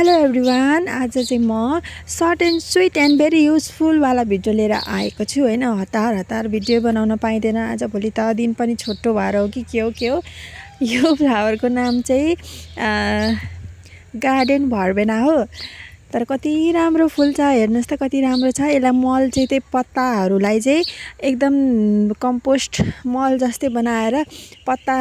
Hello everyone, आज चाहिँ म short and sweet and very useful वाला भिडियो लिएर आएको छु हैन। हतार भिडियो बनाउन पाइँदैन आज भोलि त दिन पनि छोटो भएर हो कि के हो। यो फ्लावरको नाम चाहिँ गार्डन भर्बेना हो। तर कति राम्रो फुल छ, हेर्नुस् त कति राम्रो छ। यसलाई मल चाहिँ त्यही पत्ताहरूलाई चाहिँ एकदम कम्पोस्ट मल जस्तै बनाएर पत्ता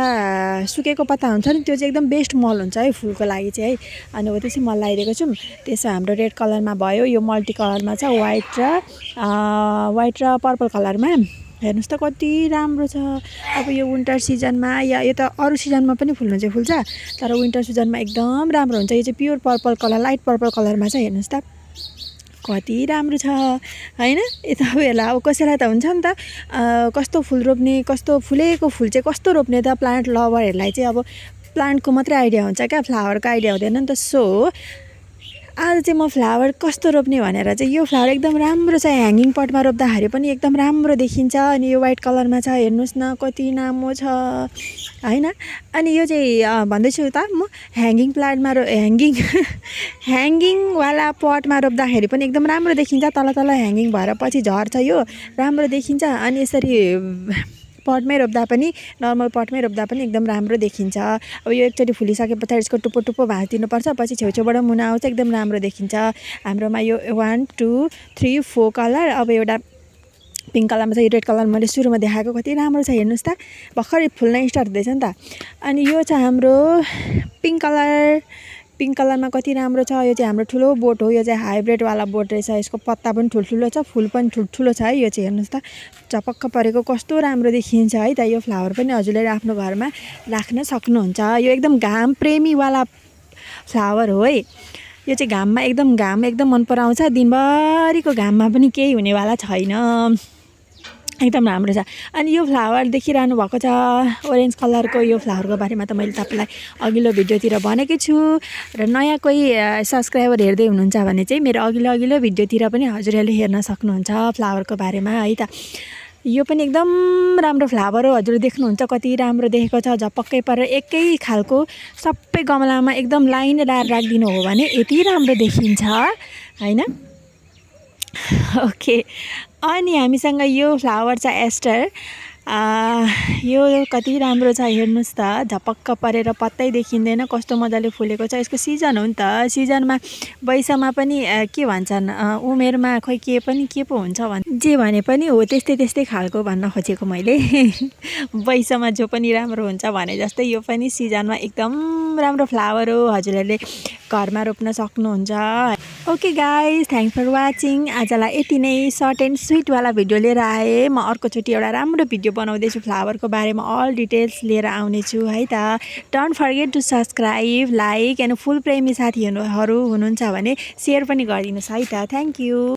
सुकेको पत्ता हुन्छ नि, त्यो चाहिँ एकदम बेस्ट मल हुन्छ है फुलको लागि चाहिँ है। अनि हो त्यसै मल लगाइदिएको छौँ। त्यसो हाम्रो रेड कलरमा भयो, यो मल्टी कलरमा छ, वाइट र पर्पल कलरमा। हेर्नुस् त कति राम्रो छ। अब यो विन्टर सिजनमा या यो त अरू सिजनमा पनि फुल्नु चाहिँ फुल्छ, तर विन्टर सिजनमा एकदम राम्रो हुन्छ। यो चाहिँ pure purple colour, light purple कलरमा छ। हेर्नुस् त कति राम्रो छ हैन। यता बेला अब कसैलाई त हुन्छ नि त कस्तो फुल रोप्ने, कस्तो फुलेको फुल चाहिँ कस्तो रोप्ने त। प्लान्ट लभरहरूलाई चाहिँ अब प्लान्टको मात्रै आइडिया हुन्छ क्या, फ्लावरको आइडिया हुँदैन नि त। सो आज चाहिँ म फ्लावर कस्तो रोप्ने भनेर चाहिँ, यो फ्लावर एकदम राम्रो छ, ह्याङ्गिङ पटमा रोप्दाखेरि पनि एकदम राम्रो देखिन्छ। अनि यो वाइट कलरमा छ, हेर्नुहोस् न कति लामो छ हैन। अनि यो चाहिँ भन्दैछु त म ह्याङ्गिङ प्लान्टमा ह्याङ्गिङवाला पटमा रोप्दाखेरि पनि एकदम राम्रो देखिन्छ। तल ह्याङ्गिङ भएर पछि झर्छ, यो राम्रो देखिन्छ। अनि यसरी पटमै रोप्दा पनि, नर्मल पटमै रोप्दा पनि एकदम राम्रो देखिन्छ। अब यो एकचोटि फुलिसके पछाडि यसको टुप्पो भाँचिदिनुपर्छ, पछि छेउछेउबाट मुना आउँछ, एकदम राम्रो देखिन्छ। हाम्रोमा यो 1 2 3 4 कलर, अब एउटा पिङ्क कलरमा छ, यो रेड कलर मैले सुरुमा देखाएको कति राम्रो छ। हेर्नुहोस् त भर्खरै फुल्न स्टार्ट हुँदैछ नि त। अनि यो छ हाम्रो पिङ्क कलरमा कति राम्रो छ। यो चाहिँ हाम्रो ठुलो बोट हो, यो चाहिँ हाइब्रिडवाला बोट रहेछ। यसको पत्ता पनि ठुल्ठुलो छ, फुल पनि ठुल्ठुलो छ है। यो चाहिँ हेर्नुहोस् त चपक्क परेको कस्तो राम्रो देखिन्छ है त। यो फ्लावर पनि हजुरले आफ्नो घरमा राख्न सक्नुहुन्छ। यो एकदम घाम प्रेमीवाला फ्लावर हो है। यो चाहिँ घाम एकदम मन पराउँछ। दिनभरिको घाममा पनि केही हुनेवाला छैन, एकदम राम्रो छ। अनि यो फ्लावर देखिरहनु भएको छ ओरेन्ज कलरको, यो फ्लावरको बारेमा त मैले तपाईँलाई अघिल्लो भिडियोतिर भनेकै छु। र नयाँ कोही सब्सक्राइबर हेर्दै हुनुहुन्छ भने चाहिँ मेरो अघिल्लो भिडियोतिर पनि हजुरहरूले हेर्न सक्नुहुन्छ फ्लावरको बारेमा है त। यो पनि एकदम राम्रो फ्लावर हो, हजुर देख्नुहुन्छ कति राम्रो देखेको छ। झपक्कै परेर एकै खालको सबै गमलामा एकदम लाइन लाएर राखिदिनु हो भने यति राम्रो देखिन्छ हैन। ओके, अनि हामीसँग यो फ्लावर छ एस्टर। यो कति राम्रो छ, हेर्नुहोस् त झपक्क परेर पत्तै देखिँदैन, कस्तो मजाले फुलेको छ। यसको सिजन हो नि त, सिजनमा वैशाखमा पनि के भन्छन् उमेरमा खोइ के पो हुन्छ जे भने पनि हो, त्यस्तै खालको भन्न खोजेको मैले। वैशाखमा जो पनि राम्रो हुन्छ भने जस्तै यो पनि सिजनमा एकदम राम्रो फ्लावर हो, हजुरहरूले घरमा रोप्न सक्नुहुन्छ। Okay guys, thank for watching. आजलाई यति नै सर्ट एन्ड स्विटवाला भिडियो लिएर आएँ। म अर्कोचोटि एउटा राम्रो भिडियो बनाउँदैछु फ्लावरको बारेमा, अल डिटेल्स लिएर आउनेछु है त। Don't forget to subscribe, like and फुल प्रेमी साथीहरू हुनुहुन्छ भने सेयर पनि गरिदिनुहोस् है त। Thank you.